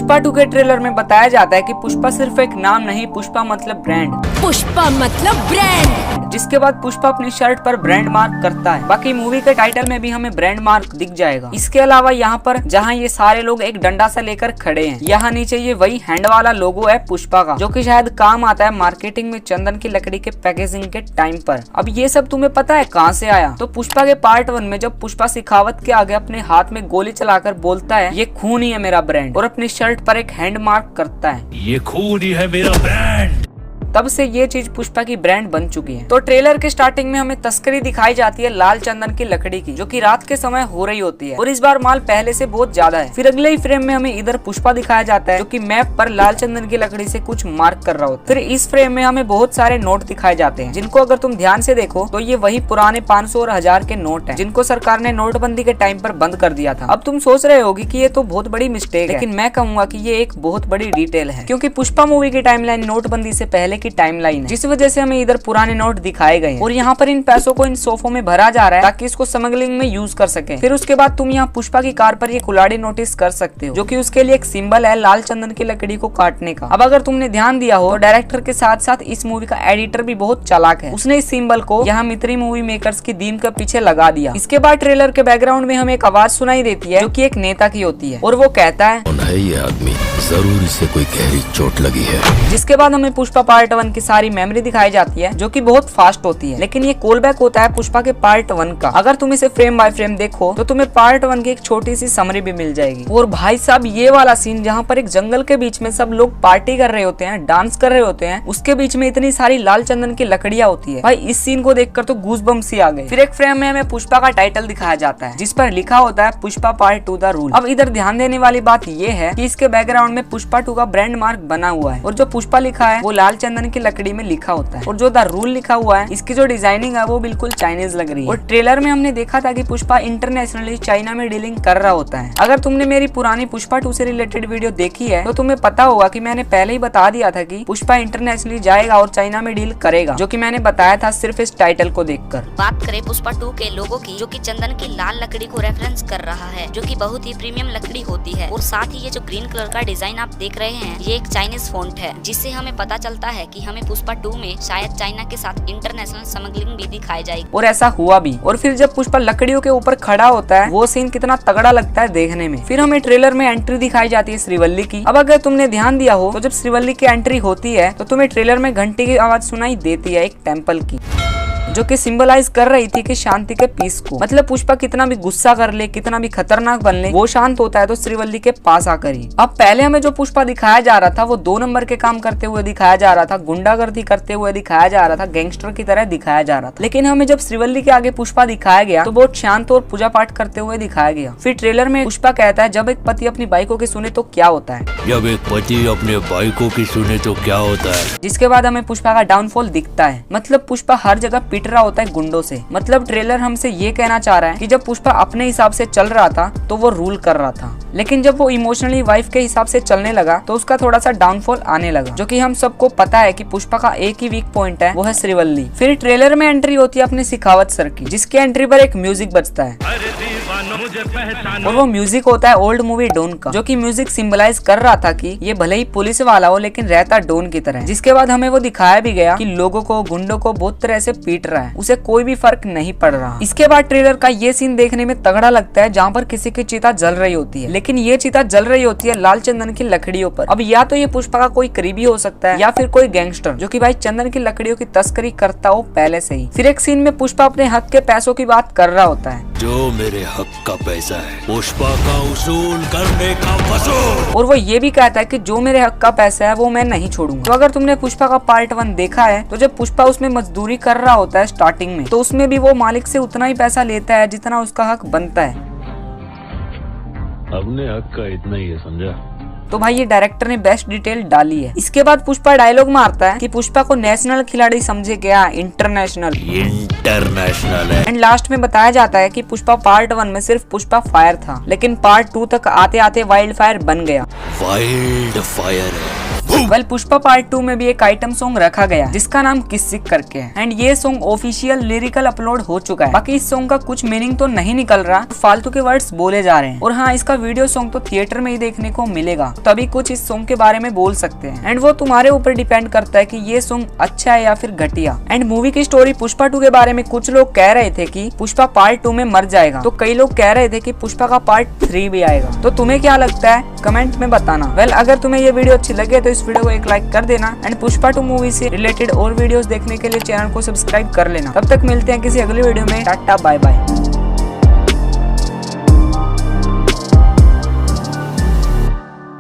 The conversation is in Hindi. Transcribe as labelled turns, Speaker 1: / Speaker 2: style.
Speaker 1: पुष्पा 2 के ट्रेलर में बताया जाता है कि पुष्पा सिर्फ एक नाम नहीं, पुष्पा मतलब ब्रांड।
Speaker 2: पुष्पा मतलब ब्रांड।
Speaker 1: जिसके बाद पुष्पा अपनी शर्ट पर ब्रांड मार्क करता है। बाकी मूवी के टाइटल में भी हमें ब्रांड मार्क दिख जाएगा। इसके अलावा यहाँ पर जहाँ ये सारे लोग एक डंडा सा लेकर खड़े हैं, यहाँ नीचे ये वही हैंड वाला लोगो है पुष्पा का, जो कि शायद काम आता है मार्केटिंग में चंदन की लकड़ी के पैकेजिंग के टाइम पर। अब ये सब तुम्हें पता है कहाँ से आया? तो पुष्पा के पार्ट 1 में जब पुष्पा शेखावत के आगे अपने हाथ में गोली चलाकर बोलता है ये खून ही है मेरा ब्रांड, और अपनी शर्ट पर एक हैंड मार्क करता है
Speaker 3: ये खून ही है मेरा ब्रांड,
Speaker 1: तब से ये चीज पुष्पा की ब्रांड बन चुकी है। तो ट्रेलर के स्टार्टिंग में हमें तस्करी दिखाई जाती है लाल चंदन की लकड़ी की, जो कि रात के समय हो रही होती है, और इस बार माल पहले से बहुत ज्यादा है। फिर अगले ही फ्रेम में हमें इधर पुष्पा दिखाया जाता है, जो कि मैप पर लाल चंदन की लकड़ी से कुछ मार्क कर रहा होता है। फिर इस फ्रेम में हमें बहुत सारे नोट दिखाए जाते हैं, जिनको अगर तुम ध्यान से देखो तो ये वही पुराने 500 और 1000 के नोट है, जिनको सरकार ने नोटबंदी के टाइम पर बंद कर दिया था। अब तुम सोच रहे होगी कि ये तो बहुत बड़ी मिस्टेक है, लेकिन मैं कहूंगा कि ये एक बहुत बड़ी डिटेल है, क्योंकि पुष्पा मूवी की टाइमलाइन नोटबंदी से पहले की टाइमलाइन है, इस वजह से हमें इधर पुराने नोट दिखाए गए हैं। और यहाँ पर इन पैसों को इन सोफों में भरा जा रहा है ताकि इसको स्मगलिंग में यूज कर सके। फिर उसके बाद तुम यहाँ पुष्पा की कार पर ये कुल्हाड़ी नोटिस कर सकते हो, जो कि उसके लिए एक सिंबल है लाल चंदन की लकड़ी को काटने का। अब अगर तुमने ध्यान दिया हो तो डायरेक्टर के साथ साथ इस मूवी का एडिटर भी बहुत चालाक है, उसने इस सिंबल को यहाँ मित्री मूवी मेकर्स की दीम के पीछे लगा दिया। इसके बाद ट्रेलर के बैकग्राउंड में हमें एक आवाज सुनाई देती है, जो की एक नेता की होती है, और वो कहता है
Speaker 3: ये आदमी जरूर इसे कोई गहरी चोट लगी है।
Speaker 1: जिसके बाद हमें पुष्पा पार्ट 1 की सारी मेमोरी दिखाई जाती है, जो कि बहुत फास्ट होती है, लेकिन ये कॉल बैक होता है पुष्पा के पार्ट 1 का। अगर तुम इसे फ्रेम बाय फ्रेम देखो तो तुम्हें पार्ट 1 की एक छोटी सी समरी भी मिल जाएगी। और भाई साहब ये वाला सीन जहाँ पर एक जंगल के बीच में सब लोग पार्टी कर रहे होते हैं, डांस कर रहे होते हैं, उसके बीच में इतनी सारी लाल चंदन की लकड़ियां होती है, भाई इस सीन को देखकर तो गूज़बम्स सी आ गए। फिर एक फ्रेम में हमें पुष्पा का टाइटल दिखाया जाता है, जिस पर लिखा होता है पुष्पा पार्ट 2 द रूल। अब इधर ध्यान देने वाली बात ये है कि इसके बैकग्राउंड में पुष्पा 2 का ब्रांड मार्क बना हुआ है, और जो पुष्पा लिखा है वो लाल चंदन की लकड़ी में लिखा होता है, और जो द रूल लिखा हुआ है इसकी जो डिजाइनिंग है वो बिल्कुल चाइनीज लग रही है। और ट्रेलर में हमने देखा था कि पुष्पा इंटरनेशनली चाइना में डीलिंग कर रहा होता है। अगर तुमने मेरी पुरानी पुष्पा 2 से रिलेटेड वीडियो देखी है तो तुम्हें पता होगा कि मैंने पहले ही बता दिया था कि पुष्पा इंटरनेशनली जाएगा और चाइना में डील करेगा, जो कि मैंने बताया था सिर्फ इस टाइटल को देखकर।
Speaker 2: बात करें पुष्पा 2 के लोगो की, जो कि चंदन की लाल लकड़ी को रेफरेंस कर रहा है, जो कि बहुत ही प्रीमियम लकड़ी होती है, और साथ ही ये जो ग्रीन कलर का डिजाइन आप देख रहे हैं ये एक चाइनीज फॉन्ट है, जिससे हमें पता चलता है कि हमें पुष्पा 2 में शायद चाइना के साथ इंटरनेशनल स्मगलिंग भी दिखाई जाएगी।
Speaker 1: और ऐसा हुआ भी। और फिर जब पुष्पा लकड़ियों के ऊपर खड़ा होता है वो सीन कितना तगड़ा लगता है देखने में। फिर हमें ट्रेलर में एंट्री दिखाई जाती है श्रीवल्ली की। अब अगर तुमने ध्यान दिया हो तो जब श्रीवल्ली की एंट्री होती है तो तुम्हें ट्रेलर में घंटी की आवाज सुनाई देती है, एक टेम्पल की, जो कि सिंबलाइज कर रही थी कि शांति के पीस को। मतलब पुष्पा कितना भी गुस्सा कर ले, कितना भी खतरनाक बन ले, वो शांत होता है तो श्रीवल्ली के पास आकर ही। अब पहले हमें जो पुष्पा दिखाया जा रहा था वो 2 नंबर के काम करते हुए दिखाया जा रहा था, गुंडागर्दी करते हुए दिखाया जा रहा था, गैंगस्टर की तरह दिखाया जा रहा था। लेकिन हमें जब श्रीवल्ली के आगे पुष्पा दिखाया गया तो बहुत शांत और पूजा पाठ करते हुए दिखाया गया। फिर ट्रेलर में पुष्पा कहता है जब एक पति अपनी बाइकों की सुने तो क्या होता है,
Speaker 3: जब एक पति अपने बाइकों की सुने तो क्या होता है।
Speaker 1: जिसके बाद हमें पुष्पा का डाउनफॉल दिखता है। मतलब पुष्पा हर जगह पिट रहा होता है गुंडों से। मतलब ट्रेलर हमसे ये कहना चाह रहा है कि जब पुष्पा अपने हिसाब से चल रहा था तो वो रूल कर रहा था, लेकिन जब वो इमोशनली वाइफ के हिसाब से चलने लगा तो उसका थोड़ा सा डाउनफॉल आने लगा, जो कि हम सबको पता है कि पुष्पा का एक ही वीक पॉइंट है, वो है श्रीवल्ली। फिर ट्रेलर में एंट्री होती है अपने शेखावत सर की, जिसकी एंट्री पर एक म्यूजिक बजता है, और वो म्यूजिक होता है ओल्ड मूवी डॉन का, जो कि म्यूजिक सिंबलाइज कर रहा था कि ये भले ही पुलिस वाला हो लेकिन रहता डॉन की तरह। जिसके बाद हमें वो दिखाया भी गया कि लोगों को, गुंडों को बहुत तरह से पीट रहा है, उसे कोई भी फर्क नहीं पड़ रहा। इसके बाद ट्रेलर का ये सीन देखने में तगड़ा लगता है, जहाँ पर किसी की चिता जल रही होती है, लेकिन ये चिता जल रही होती है लाल चंदन की लकड़ियों पर। अब या तो ये पुष्पा का कोई करीबी हो सकता है या फिर कोई गैंगस्टर, जो कि भाई चंदन की लकड़ियों की तस्करी करता हो पहले से ही। फिर एक सीन में पुष्पा अपने हक के पैसों की बात कर रहा होता है,
Speaker 3: जो मेरे हक का पैसा है पुष्पा का उसूल करने का वसूल,
Speaker 1: और वो ये भी कहता है कि जो मेरे हक का पैसा है वो मैं नहीं छोड़ूंगा। तो अगर तुमने पुष्पा का पार्ट 1 देखा है तो जब पुष्पा उसमें मजदूरी कर रहा होता है स्टार्टिंग में, तो उसमें भी वो मालिक से उतना ही पैसा लेता है जितना उसका हक बनता है।
Speaker 3: अपने हक का इतना ही है, समझा।
Speaker 1: तो भाई ये डायरेक्टर ने बेस्ट डिटेल डाली है। इसके बाद पुष्पा डायलॉग मारता है कि पुष्पा को नेशनल खिलाड़ी समझे क्या, इंटरनेशनल
Speaker 3: है।
Speaker 1: एंड लास्ट में बताया जाता है कि पुष्पा पार्ट 1 में सिर्फ पुष्पा फायर था, लेकिन पार्ट 2 तक आते आते वाइल्ड फायर बन गया।
Speaker 3: वाइल्ड फायर है
Speaker 1: वेल पुष्पा पार्ट 2 में भी एक आइटम सॉन्ग रखा गया जिसका नाम किसिक करके है एंड ये सॉन्ग ऑफिशियल लिरिकल अपलोड हो चुका है। बाकी इस सॉन्ग का कुछ मीनिंग तो नहीं निकल रहा, फालतू के वर्ड्स बोले जा रहे हैं। और हाँ, इसका वीडियो सॉन्ग तो थिएटर में ही देखने को मिलेगा, तभी कुछ इस सॉन्ग के बारे में बोल सकते हैं एंड वो तुम्हारे ऊपर डिपेंड करता है कि ये सॉन्ग अच्छा है या फिर घटिया। एंड मूवी की स्टोरी पुष्पा 2 के बारे में कुछ लोग कह रहे थे कि पुष्पा पार्ट 2 में मर जाएगा, तो कई लोग कह रहे थे कि पुष्पा का पार्ट 3 भी आएगा। तो तुम्हें क्या लगता है कमेंट में बताना। वेल अगर तुम्हें ये वीडियो अच्छी लगे तो इस वीडियो को एक लाइक कर देना एंड पुष्पा 2 मूवी से रिलेटेड और वीडियोस देखने के लिए चैनल को सब्सक्राइब कर लेना। तब तक मिलते हैं किसी अगली वीडियो में। Tata bye bye.